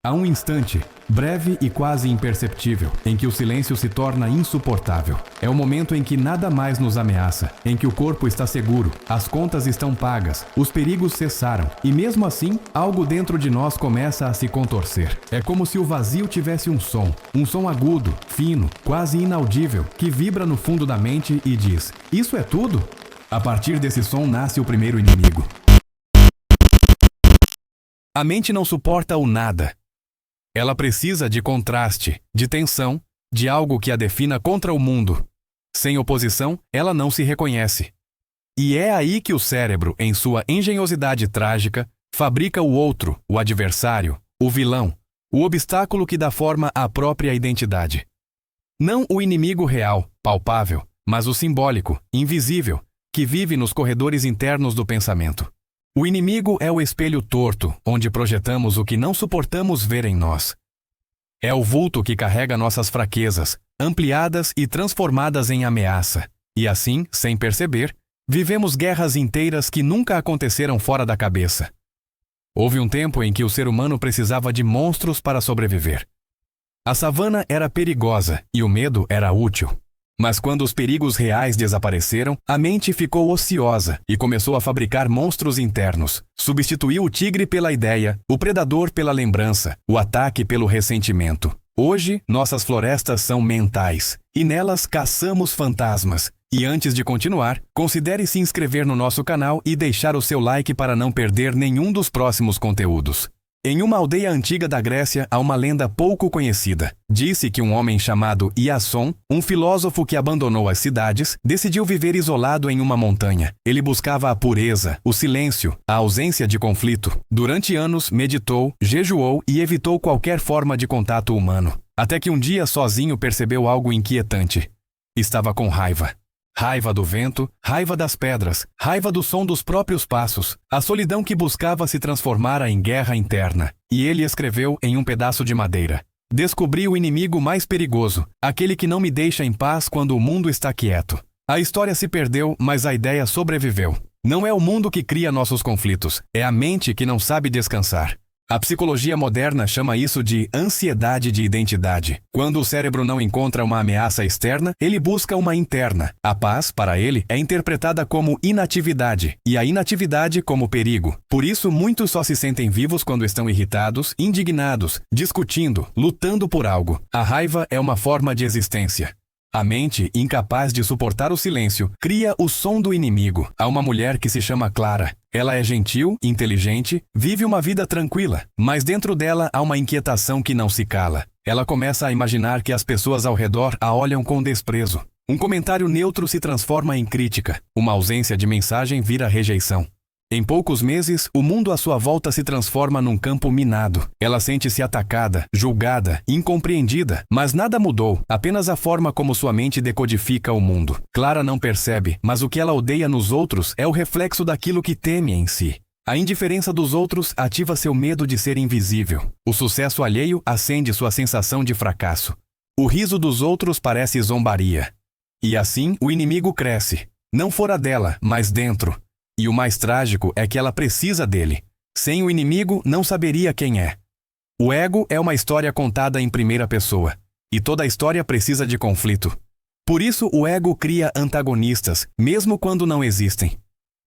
Há um instante, breve e quase imperceptível, em que o silêncio se torna insuportável. É o momento em que nada mais nos ameaça, em que o corpo está seguro, as contas estão pagas, os perigos cessaram, e mesmo assim, algo dentro de nós começa a se contorcer. É como se o vazio tivesse um som agudo, fino, quase inaudível, que vibra no fundo da mente e diz: "Isso é tudo?" A partir desse som nasce o primeiro inimigo. A mente não suporta o nada. Ela precisa de contraste, de tensão, de algo que a defina contra o mundo. Sem oposição, ela não se reconhece. E é aí que o cérebro, em sua engenhosidade trágica, fabrica o outro, o adversário, o vilão, o obstáculo que dá forma à própria identidade. Não o inimigo real, palpável, mas o simbólico, invisível, que vive nos corredores internos do pensamento. O inimigo é o espelho torto, onde projetamos o que não suportamos ver em nós. É o vulto que carrega nossas fraquezas, ampliadas e transformadas em ameaça. E assim, sem perceber, vivemos guerras inteiras que nunca aconteceram fora da cabeça. Houve um tempo em que o ser humano precisava de monstros para sobreviver. A savana era perigosa e o medo era útil. Mas quando os perigos reais desapareceram, a mente ficou ociosa e começou a fabricar monstros internos. Substituiu o tigre pela ideia, o predador pela lembrança, o ataque pelo ressentimento. Hoje, nossas florestas são mentais, e nelas caçamos fantasmas. E antes de continuar, considere se inscrever no nosso canal e deixar o seu like para não perder nenhum dos próximos conteúdos. Em uma aldeia antiga da Grécia há uma lenda pouco conhecida. Disse que um homem chamado Iason, um filósofo que abandonou as cidades, decidiu viver isolado em uma montanha. Ele buscava a pureza, o silêncio, a ausência de conflito. Durante anos, meditou, jejuou e evitou qualquer forma de contato humano. Até que um dia, sozinho, percebeu algo inquietante. Estava com raiva. Raiva do vento, raiva das pedras, raiva do som dos próprios passos, a solidão que buscava se transformara em guerra interna. E ele escreveu em um pedaço de madeira: "Descobri o inimigo mais perigoso, aquele que não me deixa em paz quando o mundo está quieto." A história se perdeu, mas a ideia sobreviveu. Não é o mundo que cria nossos conflitos, é a mente que não sabe descansar. A psicologia moderna chama isso de ansiedade de identidade. Quando o cérebro não encontra uma ameaça externa, ele busca uma interna. A paz, para ele, é interpretada como inatividade, e a inatividade como perigo. Por isso, muitos só se sentem vivos quando estão irritados, indignados, discutindo, lutando por algo. A raiva é uma forma de existência. A mente, incapaz de suportar o silêncio, cria o som do inimigo. Há uma mulher que se chama Clara. Ela é gentil, inteligente, vive uma vida tranquila, mas dentro dela há uma inquietação que não se cala. Ela começa a imaginar que as pessoas ao redor a olham com desprezo. Um comentário neutro se transforma em crítica. Uma ausência de mensagem vira rejeição. Em poucos meses, o mundo à sua volta se transforma num campo minado. Ela sente-se atacada, julgada, incompreendida, mas nada mudou, apenas a forma como sua mente decodifica o mundo. Clara não percebe, mas o que ela odeia nos outros é o reflexo daquilo que teme em si. A indiferença dos outros ativa seu medo de ser invisível. O sucesso alheio acende sua sensação de fracasso. O riso dos outros parece zombaria. E assim, o inimigo cresce. Não fora dela, mas dentro. E o mais trágico é que ela precisa dele. Sem o inimigo, não saberia quem é. O ego é uma história contada em primeira pessoa. E toda história precisa de conflito. Por isso, o ego cria antagonistas, mesmo quando não existem.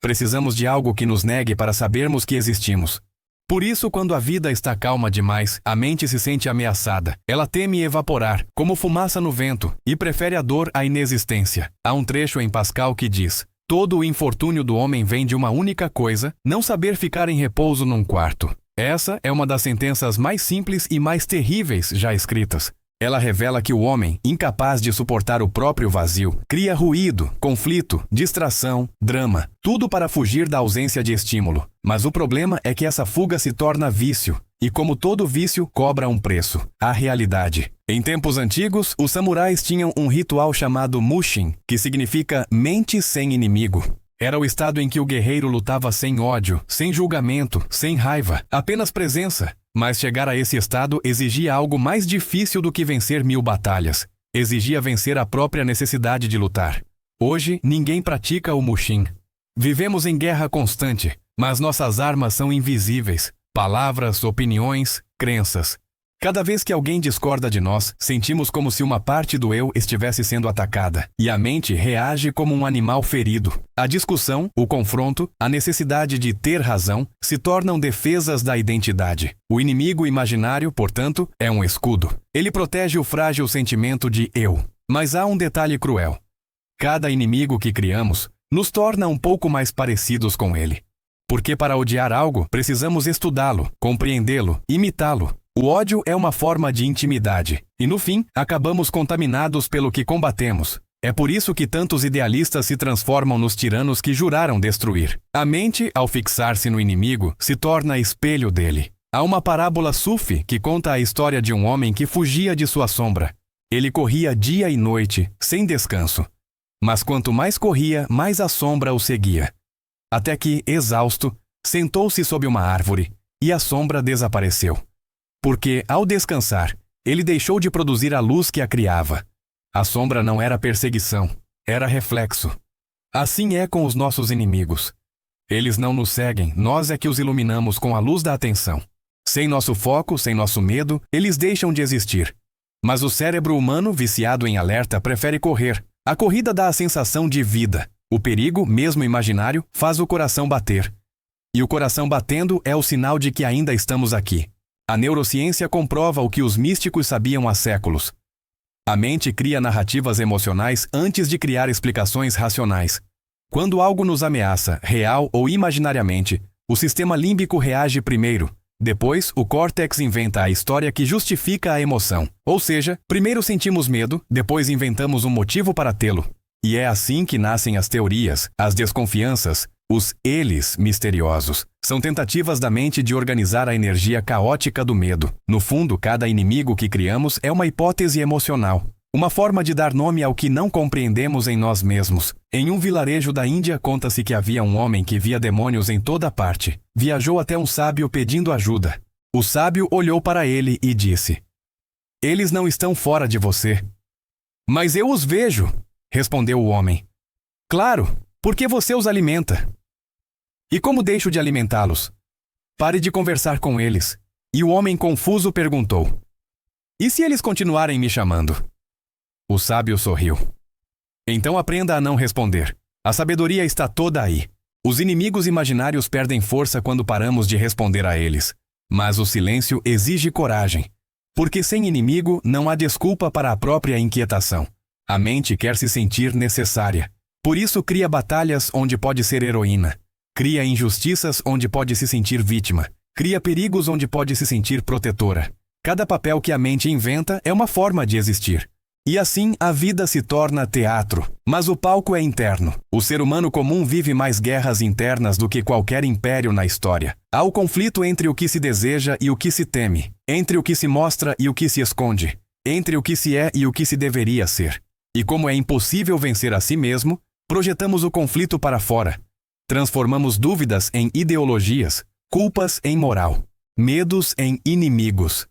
Precisamos de algo que nos negue para sabermos que existimos. Por isso, quando a vida está calma demais, a mente se sente ameaçada. Ela teme evaporar, como fumaça no vento, e prefere a dor à inexistência. Há um trecho em Pascal que diz: "Todo o infortúnio do homem vem de uma única coisa, não saber ficar em repouso num quarto." Essa é uma das sentenças mais simples e mais terríveis já escritas. Ela revela que o homem, incapaz de suportar o próprio vazio, cria ruído, conflito, distração, drama, tudo para fugir da ausência de estímulo. Mas o problema é que essa fuga se torna vício. E como todo vício, cobra um preço: a realidade. Em tempos antigos, os samurais tinham um ritual chamado Mushin, que significa mente sem inimigo. Era o estado em que o guerreiro lutava sem ódio, sem julgamento, sem raiva, apenas presença. Mas chegar a esse estado exigia algo mais difícil do que vencer 1000 batalhas. Exigia vencer a própria necessidade de lutar. Hoje, ninguém pratica o Mushin. Vivemos em guerra constante, mas nossas armas são invisíveis. Palavras, opiniões, crenças. Cada vez que alguém discorda de nós, sentimos como se uma parte do eu estivesse sendo atacada, e a mente reage como um animal ferido. A discussão, o confronto, a necessidade de ter razão, se tornam defesas da identidade. O inimigo imaginário, portanto, é um escudo. Ele protege o frágil sentimento de eu. Mas há um detalhe cruel. Cada inimigo que criamos nos torna um pouco mais parecidos com ele. Porque para odiar algo, precisamos estudá-lo, compreendê-lo, imitá-lo. O ódio é uma forma de intimidade, e no fim, acabamos contaminados pelo que combatemos. É por isso que tantos idealistas se transformam nos tiranos que juraram destruir. A mente, ao fixar-se no inimigo, se torna espelho dele. Há uma parábola sufi que conta a história de um homem que fugia de sua sombra. Ele corria dia e noite, sem descanso. Mas quanto mais corria, mais a sombra o seguia. Até que, exausto, sentou-se sob uma árvore, e a sombra desapareceu. Porque, ao descansar, ele deixou de produzir a luz que a criava. A sombra não era perseguição, era reflexo. Assim é com os nossos inimigos. Eles não nos seguem, nós é que os iluminamos com a luz da atenção. Sem nosso foco, sem nosso medo, eles deixam de existir. Mas o cérebro humano, viciado em alerta, prefere correr. A corrida dá a sensação de vida. O perigo, mesmo imaginário, faz o coração bater. E o coração batendo é o sinal de que ainda estamos aqui. A neurociência comprova o que os místicos sabiam há séculos. A mente cria narrativas emocionais antes de criar explicações racionais. Quando algo nos ameaça, real ou imaginariamente, o sistema límbico reage primeiro. Depois, o córtex inventa a história que justifica a emoção. Ou seja, primeiro sentimos medo, depois inventamos um motivo para tê-lo. E é assim que nascem as teorias, as desconfianças, os eles misteriosos. São tentativas da mente de organizar a energia caótica do medo. No fundo, cada inimigo que criamos é uma hipótese emocional. Uma forma de dar nome ao que não compreendemos em nós mesmos. Em um vilarejo da Índia, conta-se que havia um homem que via demônios em toda parte. Viajou até um sábio pedindo ajuda. O sábio olhou para ele e disse: "Eles não estão fora de você." "Mas eu os vejo", respondeu o homem. "Claro, porque você os alimenta." "E como deixo de alimentá-los?" "Pare de conversar com eles." E o homem confuso perguntou: "E se eles continuarem me chamando?" O sábio sorriu. "Então aprenda a não responder. A sabedoria está toda aí. Os inimigos imaginários perdem força quando paramos de responder a eles. Mas o silêncio exige coragem. Porque sem inimigo não há desculpa para a própria inquietação. A mente quer se sentir necessária. Por isso cria batalhas onde pode ser heroína. Cria injustiças onde pode se sentir vítima. Cria perigos onde pode se sentir protetora. Cada papel que a mente inventa é uma forma de existir. E assim a vida se torna teatro. Mas o palco é interno. O ser humano comum vive mais guerras internas do que qualquer império na história. Há o conflito entre o que se deseja e o que se teme. Entre o que se mostra e o que se esconde. Entre o que se é e o que se deveria ser. E como é impossível vencer a si mesmo, projetamos o conflito para fora. Transformamos dúvidas em ideologias, culpas em moral, medos em inimigos.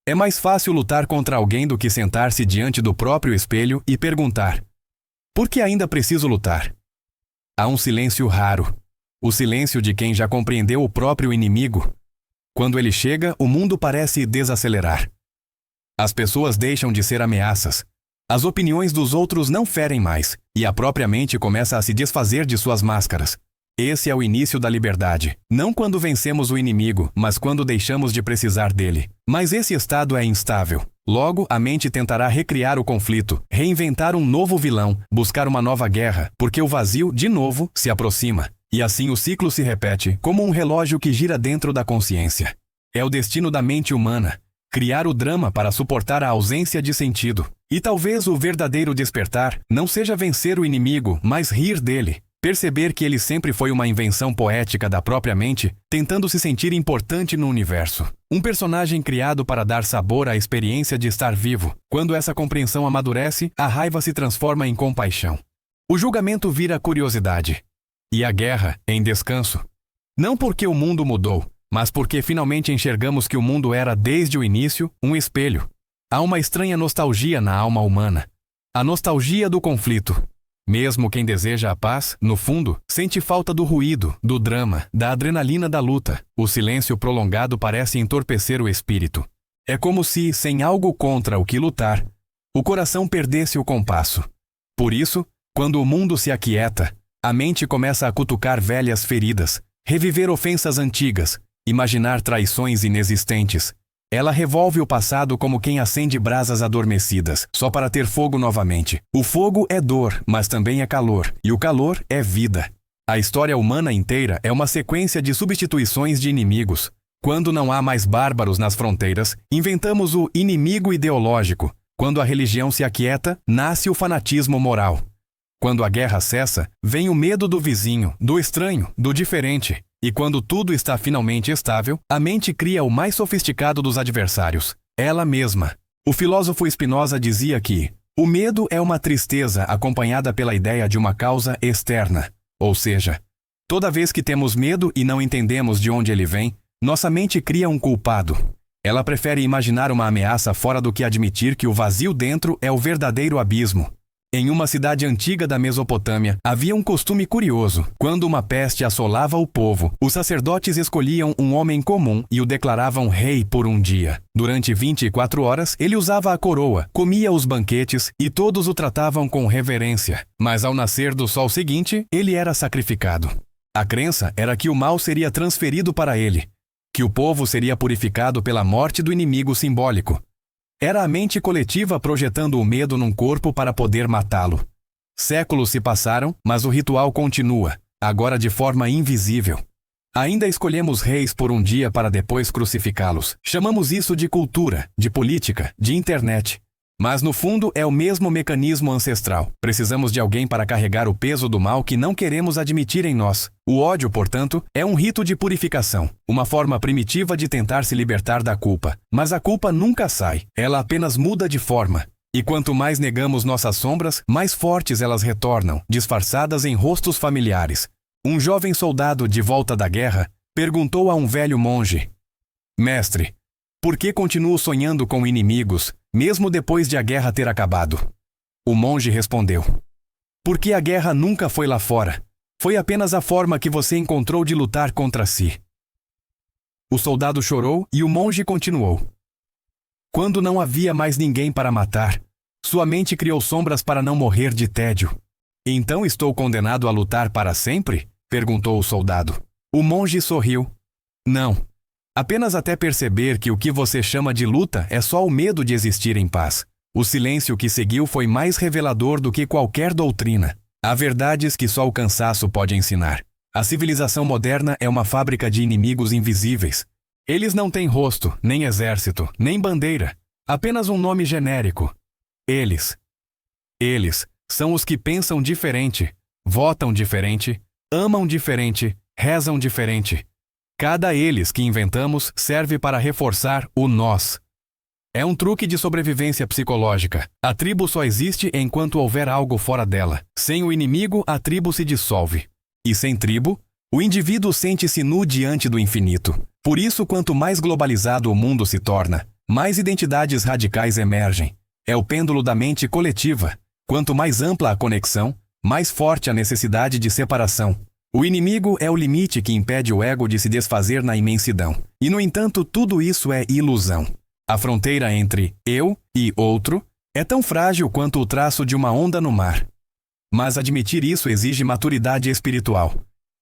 É mais fácil lutar contra alguém do que sentar-se diante do próprio espelho e perguntar: por que ainda preciso lutar? Há um silêncio raro, o silêncio de quem já compreendeu o próprio inimigo. Quando ele chega, o mundo parece desacelerar. As pessoas deixam de ser ameaças. As opiniões dos outros não ferem mais, e a própria mente começa a se desfazer de suas máscaras. Esse é o início da liberdade. Não quando vencemos o inimigo, mas quando deixamos de precisar dele. Mas esse estado é instável. Logo, a mente tentará recriar o conflito, reinventar um novo vilão, buscar uma nova guerra, porque o vazio, de novo, se aproxima. E assim o ciclo se repete, como um relógio que gira dentro da consciência. É o destino da mente humana. Criar o drama para suportar a ausência de sentido. E talvez o verdadeiro despertar não seja vencer o inimigo, mas rir dele. Perceber que ele sempre foi uma invenção poética da própria mente, tentando se sentir importante no universo. Um personagem criado para dar sabor à experiência de estar vivo. Quando essa compreensão amadurece, a raiva se transforma em compaixão. O julgamento vira curiosidade. E a guerra em descanso. Não porque o mundo mudou, mas porque finalmente enxergamos que o mundo era, desde o início, um espelho. Há uma estranha nostalgia na alma humana. A nostalgia do conflito. Mesmo quem deseja a paz, no fundo, sente falta do ruído, do drama, da adrenalina da luta. O silêncio prolongado parece entorpecer o espírito. É como se, sem algo contra o que lutar, o coração perdesse o compasso. Por isso, quando o mundo se aquieta, a mente começa a cutucar velhas feridas, reviver ofensas antigas, imaginar traições inexistentes. Ela revolve o passado como quem acende brasas adormecidas, só para ter fogo novamente. O fogo é dor, mas também é calor, e o calor é vida. A história humana inteira é uma sequência de substituições de inimigos. Quando não há mais bárbaros nas fronteiras, inventamos o inimigo ideológico. Quando a religião se aquieta, nasce o fanatismo moral. Quando a guerra cessa, vem o medo do vizinho, do estranho, do diferente. E quando tudo está finalmente estável, a mente cria o mais sofisticado dos adversários, ela mesma. O filósofo Spinoza dizia que o medo é uma tristeza acompanhada pela ideia de uma causa externa. Ou seja, toda vez que temos medo e não entendemos de onde ele vem, nossa mente cria um culpado. Ela prefere imaginar uma ameaça fora do que admitir que o vazio dentro é o verdadeiro abismo. Em uma cidade antiga da Mesopotâmia, havia um costume curioso. Quando uma peste assolava o povo, os sacerdotes escolhiam um homem comum e o declaravam rei por um dia. Durante 24 horas, ele usava a coroa, comia os banquetes e todos o tratavam com reverência. Mas ao nascer do sol seguinte, ele era sacrificado. A crença era que o mal seria transferido para ele, que o povo seria purificado pela morte do inimigo simbólico. Era a mente coletiva projetando o medo num corpo para poder matá-lo. Séculos se passaram, mas o ritual continua, agora de forma invisível. Ainda escolhemos reis por um dia para depois crucificá-los. Chamamos isso de cultura, de política, de internet. Mas no fundo é o mesmo mecanismo ancestral. Precisamos de alguém para carregar o peso do mal que não queremos admitir em nós. O ódio, portanto, é um rito de purificação, uma forma primitiva de tentar se libertar da culpa. Mas a culpa nunca sai, ela apenas muda de forma. E quanto mais negamos nossas sombras, mais fortes elas retornam, disfarçadas em rostos familiares. Um jovem soldado de volta da guerra perguntou a um velho monge: Mestre, por que continuo sonhando com inimigos, mesmo depois de a guerra ter acabado? O monge respondeu: porque a guerra nunca foi lá fora. Foi apenas a forma que você encontrou de lutar contra si. O soldado chorou e o monge continuou: quando não havia mais ninguém para matar, sua mente criou sombras para não morrer de tédio. Então estou condenado a lutar para sempre? Perguntou o soldado. O monge sorriu. Não. Apenas até perceber que o que você chama de luta é só o medo de existir em paz. O silêncio que seguiu foi mais revelador do que qualquer doutrina. Há verdades que só o cansaço pode ensinar. A civilização moderna é uma fábrica de inimigos invisíveis. Eles não têm rosto, nem exército, nem bandeira. Apenas um nome genérico. Eles são os que pensam diferente, votam diferente, amam diferente, rezam diferente. Cada eles que inventamos serve para reforçar o nós. É um truque de sobrevivência psicológica. A tribo só existe enquanto houver algo fora dela. Sem o inimigo, a tribo se dissolve. E sem tribo, o indivíduo sente-se nu diante do infinito. Por isso, quanto mais globalizado o mundo se torna, mais identidades radicais emergem. É o pêndulo da mente coletiva. Quanto mais ampla a conexão, mais forte a necessidade de separação. O inimigo é o limite que impede o ego de se desfazer na imensidão. E, no entanto, tudo isso é ilusão. A fronteira entre eu e outro é tão frágil quanto o traço de uma onda no mar. Mas admitir isso exige maturidade espiritual.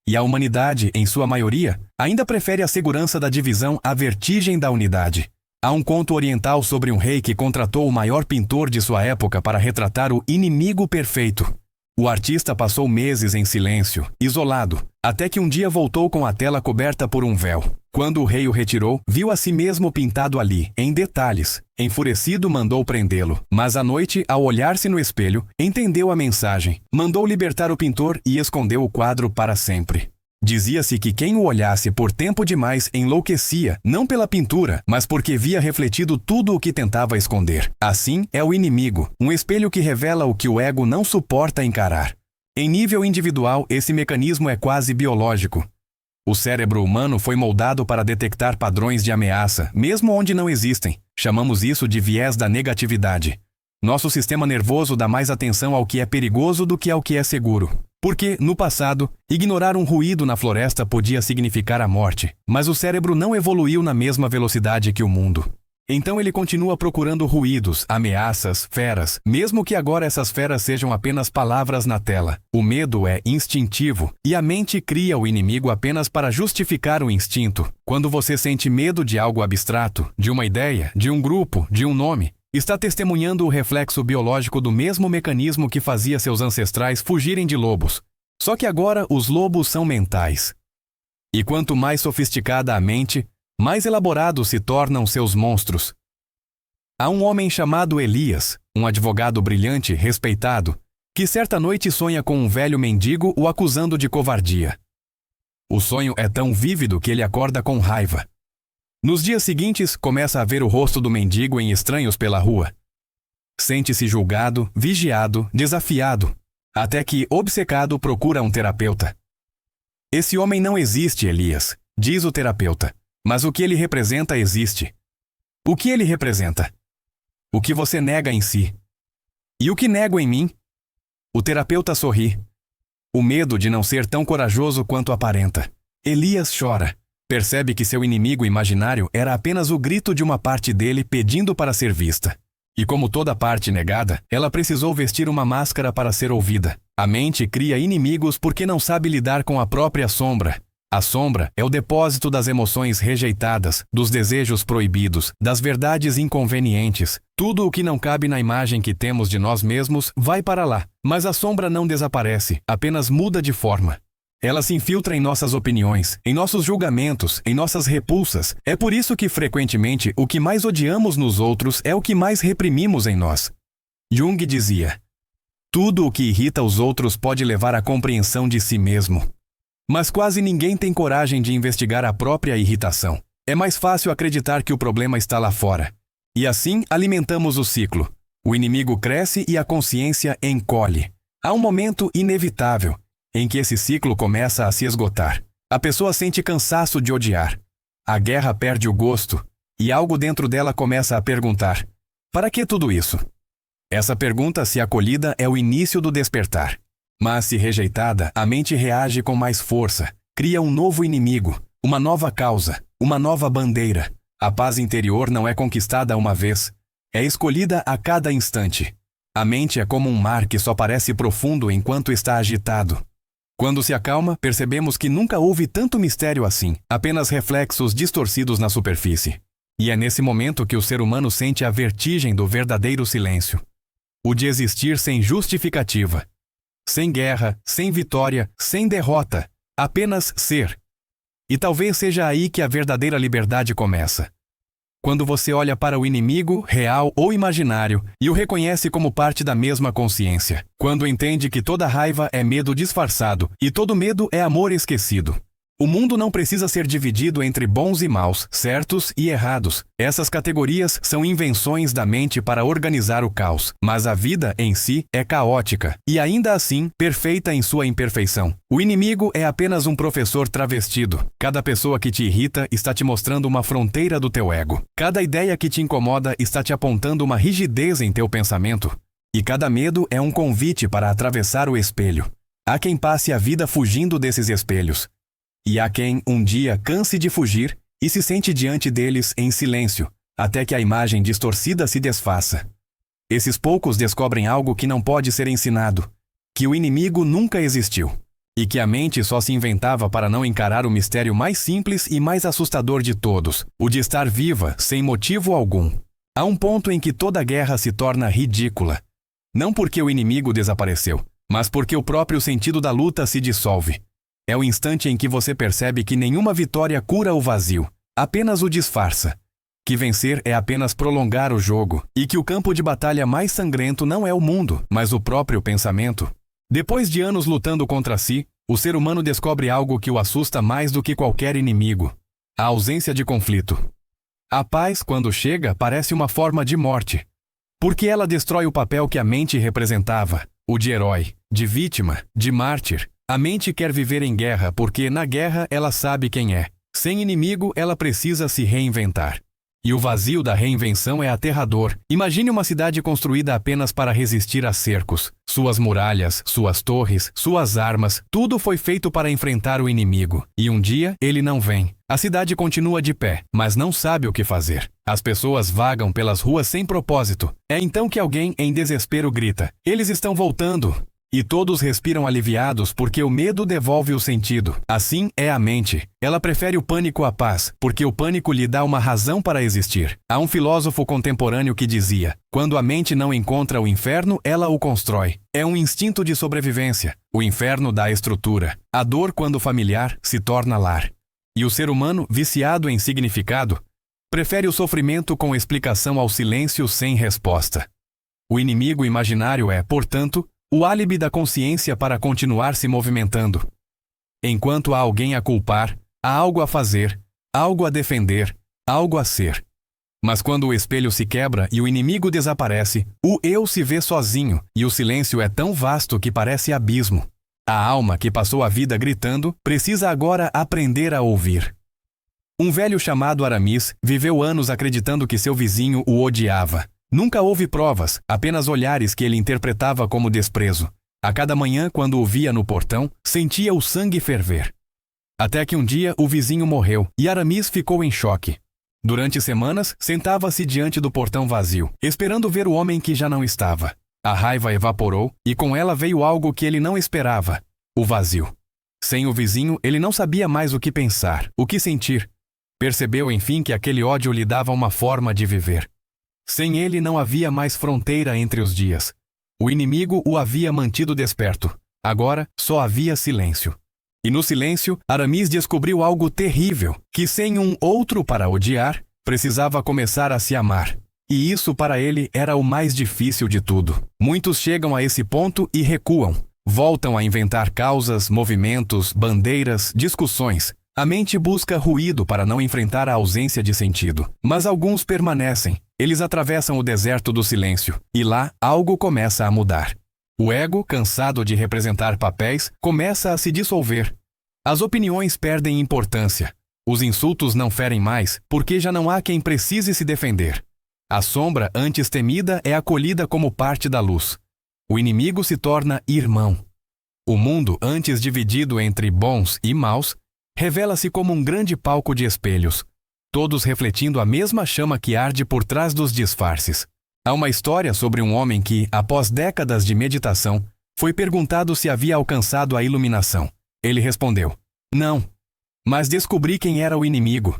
E a humanidade, em sua maioria, ainda prefere a segurança da divisão à vertigem da unidade. Há um conto oriental sobre um rei que contratou o maior pintor de sua época para retratar o inimigo perfeito. O artista passou meses em silêncio, isolado, até que um dia voltou com a tela coberta por um véu. Quando o rei o retirou, viu a si mesmo pintado ali, em detalhes. Enfurecido, mandou prendê-lo. Mas à noite, ao olhar-se no espelho, entendeu a mensagem. Mandou libertar o pintor e escondeu o quadro para sempre. Dizia-se que quem o olhasse por tempo demais enlouquecia, não pela pintura, mas porque via refletido tudo o que tentava esconder. Assim é o inimigo, um espelho que revela o que o ego não suporta encarar. Em nível individual, esse mecanismo é quase biológico. O cérebro humano foi moldado para detectar padrões de ameaça, mesmo onde não existem. Chamamos isso de viés da negatividade. Nosso sistema nervoso dá mais atenção ao que é perigoso do que ao que é seguro. Porque, no passado, ignorar um ruído na floresta podia significar a morte, mas o cérebro não evoluiu na mesma velocidade que o mundo. Então ele continua procurando ruídos, ameaças, feras, mesmo que agora essas feras sejam apenas palavras na tela. O medo é instintivo, e a mente cria o inimigo apenas para justificar o instinto. Quando você sente medo de algo abstrato, de uma ideia, de um grupo, de um nome, está testemunhando o reflexo biológico do mesmo mecanismo que fazia seus ancestrais fugirem de lobos. Só que agora os lobos são mentais. E quanto mais sofisticada a mente, mais elaborados se tornam seus monstros. Há um homem chamado Elias, um advogado brilhante, respeitado, que certa noite sonha com um velho mendigo o acusando de covardia. O sonho é tão vívido que ele acorda com raiva. Nos dias seguintes, começa a ver o rosto do mendigo em estranhos pela rua. Sente-se julgado, vigiado, desafiado, até que, obcecado, procura um terapeuta. Esse homem não existe, Elias, diz o terapeuta. Mas o que ele representa existe. O que ele representa? O que você nega em si. E o que nego em mim? O terapeuta sorri. O medo de não ser tão corajoso quanto aparenta. Elias chora. Percebe que seu inimigo imaginário era apenas o grito de uma parte dele pedindo para ser vista. E como toda parte negada, ela precisou vestir uma máscara para ser ouvida. A mente cria inimigos porque não sabe lidar com a própria sombra. A sombra é o depósito das emoções rejeitadas, dos desejos proibidos, das verdades inconvenientes. Tudo o que não cabe na imagem que temos de nós mesmos vai para lá. Mas a sombra não desaparece, apenas muda de forma. Ela se infiltra em nossas opiniões, em nossos julgamentos, em nossas repulsas. É por isso que, frequentemente, o que mais odiamos nos outros é o que mais reprimimos em nós. Jung dizia: tudo o que irrita os outros pode levar à compreensão de si mesmo. Mas quase ninguém tem coragem de investigar a própria irritação. É mais fácil acreditar que o problema está lá fora. E assim alimentamos o ciclo. O inimigo cresce e a consciência encolhe. Há um momento inevitável em que esse ciclo começa a se esgotar. A pessoa sente cansaço de odiar. A guerra perde o gosto e algo dentro dela começa a perguntar: para que tudo isso? Essa pergunta, se acolhida, é o início do despertar. Mas, se rejeitada, a mente reage com mais força, cria um novo inimigo, uma nova causa, uma nova bandeira. A paz interior não é conquistada uma vez, é escolhida a cada instante. A mente é como um mar que só parece profundo enquanto está agitado. Quando se acalma, percebemos que nunca houve tanto mistério assim, apenas reflexos distorcidos na superfície. E é nesse momento que o ser humano sente a vertigem do verdadeiro silêncio. O de existir sem justificativa. Sem guerra, sem vitória, sem derrota, apenas ser. E talvez seja aí que a verdadeira liberdade começa. Quando você olha para o inimigo, real ou imaginário, e o reconhece como parte da mesma consciência. Quando entende que toda raiva é medo disfarçado e todo medo é amor esquecido. O mundo não precisa ser dividido entre bons e maus, certos e errados. Essas categorias são invenções da mente para organizar o caos. Mas a vida, em si, é caótica e, ainda assim, perfeita em sua imperfeição. O inimigo é apenas um professor travestido. Cada pessoa que te irrita está te mostrando uma fronteira do teu ego. Cada ideia que te incomoda está te apontando uma rigidez em teu pensamento. E cada medo é um convite para atravessar o espelho. Há quem passe a vida fugindo desses espelhos. E há quem, um dia, canse de fugir e se sente diante deles em silêncio, até que a imagem distorcida se desfaça. Esses poucos descobrem algo que não pode ser ensinado, que o inimigo nunca existiu, e que a mente só se inventava para não encarar o mistério mais simples e mais assustador de todos, o de estar viva, sem motivo algum. Há um ponto em que toda guerra se torna ridícula. Não porque o inimigo desapareceu, mas porque o próprio sentido da luta se dissolve. É o instante em que você percebe que nenhuma vitória cura o vazio, apenas o disfarça. Que vencer é apenas prolongar o jogo, e que o campo de batalha mais sangrento não é o mundo, mas o próprio pensamento. Depois de anos lutando contra si, o ser humano descobre algo que o assusta mais do que qualquer inimigo: a ausência de conflito. A paz, quando chega, parece uma forma de morte, porque ela destrói o papel que a mente representava, o de herói, de vítima, de mártir. A mente quer viver em guerra porque, na guerra, ela sabe quem é. Sem inimigo, ela precisa se reinventar. E o vazio da reinvenção é aterrador. Imagine uma cidade construída apenas para resistir a cercos. Suas muralhas, suas torres, suas armas, tudo foi feito para enfrentar o inimigo. E um dia, ele não vem. A cidade continua de pé, mas não sabe o que fazer. As pessoas vagam pelas ruas sem propósito. É então que alguém, em desespero, grita: "Eles estão voltando!" E todos respiram aliviados porque o medo devolve o sentido. Assim é a mente. Ela prefere o pânico à paz, porque o pânico lhe dá uma razão para existir. Há um filósofo contemporâneo que dizia: quando a mente não encontra o inferno, ela o constrói. É um instinto de sobrevivência. O inferno dá estrutura. A dor, quando familiar, se torna lar. E o ser humano, viciado em significado, prefere o sofrimento com explicação ao silêncio sem resposta. O inimigo imaginário é, portanto, o álibi da consciência para continuar se movimentando. Enquanto há alguém a culpar, há algo a fazer, algo a defender, algo a ser. Mas quando o espelho se quebra e o inimigo desaparece, o eu se vê sozinho e o silêncio é tão vasto que parece abismo. A alma que passou a vida gritando precisa agora aprender a ouvir. Um velho chamado Aramis viveu anos acreditando que seu vizinho o odiava. Nunca houve provas, apenas olhares que ele interpretava como desprezo. A cada manhã, quando o via no portão, sentia o sangue ferver. Até que um dia o vizinho morreu e Aramis ficou em choque. Durante semanas, sentava-se diante do portão vazio, esperando ver o homem que já não estava. A raiva evaporou e com ela veio algo que ele não esperava: o vazio. Sem o vizinho, ele não sabia mais o que pensar, o que sentir. Percebeu, enfim, que aquele ódio lhe dava uma forma de viver. Sem ele não havia mais fronteira entre os dias. O inimigo o havia mantido desperto. Agora só havia silêncio. E no silêncio, Aramis descobriu algo terrível, que sem um outro para odiar, precisava começar a se amar. E isso para ele era o mais difícil de tudo. Muitos chegam a esse ponto e recuam. Voltam a inventar causas, movimentos, bandeiras, discussões. A mente busca ruído para não enfrentar a ausência de sentido. Mas alguns permanecem. Eles atravessam o deserto do silêncio. E lá, algo começa a mudar. O ego, cansado de representar papéis, começa a se dissolver. As opiniões perdem importância. Os insultos não ferem mais, porque já não há quem precise se defender. A sombra, antes temida, é acolhida como parte da luz. O inimigo se torna irmão. O mundo, antes dividido entre bons e maus, revela-se como um grande palco de espelhos, todos refletindo a mesma chama que arde por trás dos disfarces. Há uma história sobre um homem que, após décadas de meditação, foi perguntado se havia alcançado a iluminação. Ele respondeu: "Não, mas descobri quem era o inimigo."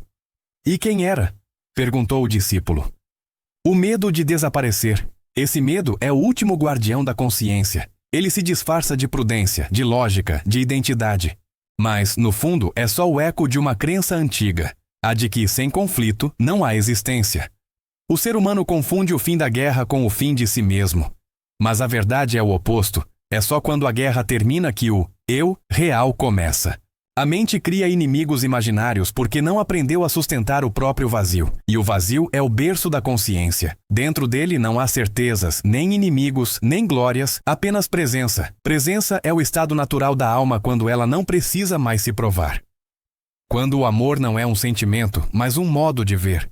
"E quem era?" perguntou o discípulo. "O medo de desaparecer. Esse medo é o último guardião da consciência. Ele se disfarça de prudência, de lógica, de identidade. Mas, no fundo, é só o eco de uma crença antiga, a de que, sem conflito, não há existência. O ser humano confunde o fim da guerra com o fim de si mesmo. Mas a verdade é o oposto. É só quando a guerra termina que o eu real começa. A mente cria inimigos imaginários porque não aprendeu a sustentar o próprio vazio. E o vazio é o berço da consciência. Dentro dele não há certezas, nem inimigos, nem glórias, apenas presença. Presença é o estado natural da alma quando ela não precisa mais se provar. Quando o amor não é um sentimento, mas um modo de ver.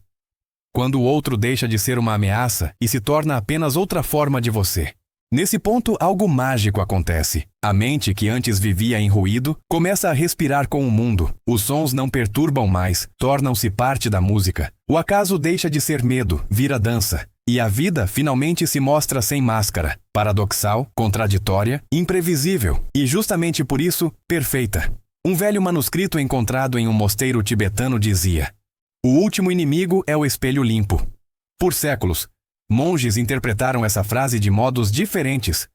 Quando o outro deixa de ser uma ameaça e se torna apenas outra forma de você. Nesse ponto, algo mágico acontece. A mente, que antes vivia em ruído, começa a respirar com o mundo. Os sons não perturbam mais, tornam-se parte da música. O acaso deixa de ser medo, vira dança. E a vida finalmente se mostra sem máscara, paradoxal, contraditória, imprevisível e, justamente por isso, perfeita. Um velho manuscrito encontrado em um mosteiro tibetano dizia: "O último inimigo é o espelho limpo." Por séculos, monges interpretaram essa frase de modos diferentes,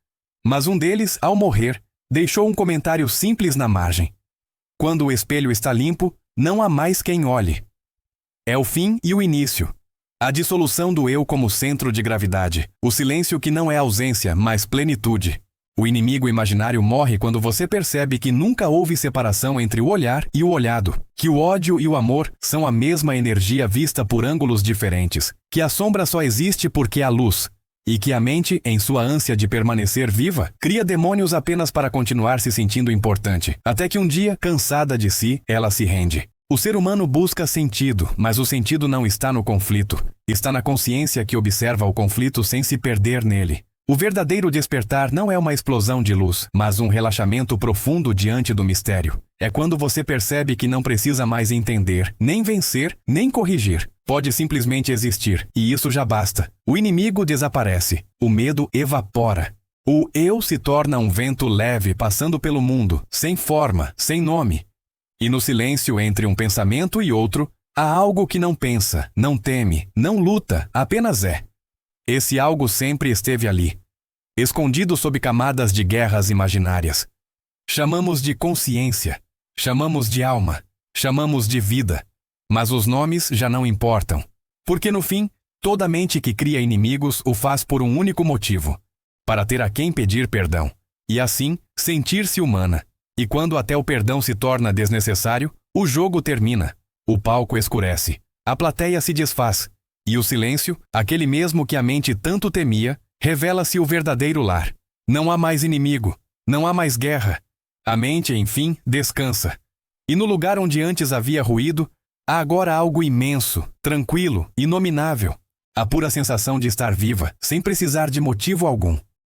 mas um deles, ao morrer, deixou um comentário simples na margem: "Quando o espelho está limpo, não há mais quem olhe." É o fim e o início. A dissolução do eu como centro de gravidade. O silêncio que não é ausência, mas plenitude. O inimigo imaginário morre quando você percebe que nunca houve separação entre o olhar e o olhado, que o ódio e o amor são a mesma energia vista por ângulos diferentes, que a sombra só existe porque há luz, e que a mente, em sua ânsia de permanecer viva, cria demônios apenas para continuar se sentindo importante, até que um dia, cansada de si, ela se rende. O ser humano busca sentido, mas o sentido não está no conflito. Está na consciência que observa o conflito sem se perder nele. O verdadeiro despertar não é uma explosão de luz, mas um relaxamento profundo diante do mistério. É quando você percebe que não precisa mais entender, nem vencer, nem corrigir. Pode simplesmente existir, e isso já basta. O inimigo desaparece, o medo evapora. O eu se torna um vento leve passando pelo mundo, sem forma, sem nome. E no silêncio entre um pensamento e outro, há algo que não pensa, não teme, não luta, apenas é. Esse algo sempre esteve ali, escondido sob camadas de guerras imaginárias. Chamamos de consciência, chamamos de alma, chamamos de vida. Mas os nomes já não importam. Porque no fim, toda mente que cria inimigos o faz por um único motivo: para ter a quem pedir perdão. E assim, sentir-se humana. E quando até o perdão se torna desnecessário, o jogo termina. O palco escurece. A plateia se desfaz. E o silêncio, aquele mesmo que a mente tanto temia, revela-se o verdadeiro lar. Não há mais inimigo. Não há mais guerra. A mente, enfim, descansa. E no lugar onde antes havia ruído, há agora algo imenso, tranquilo, inominável. A pura sensação de estar viva, sem precisar de motivo algum.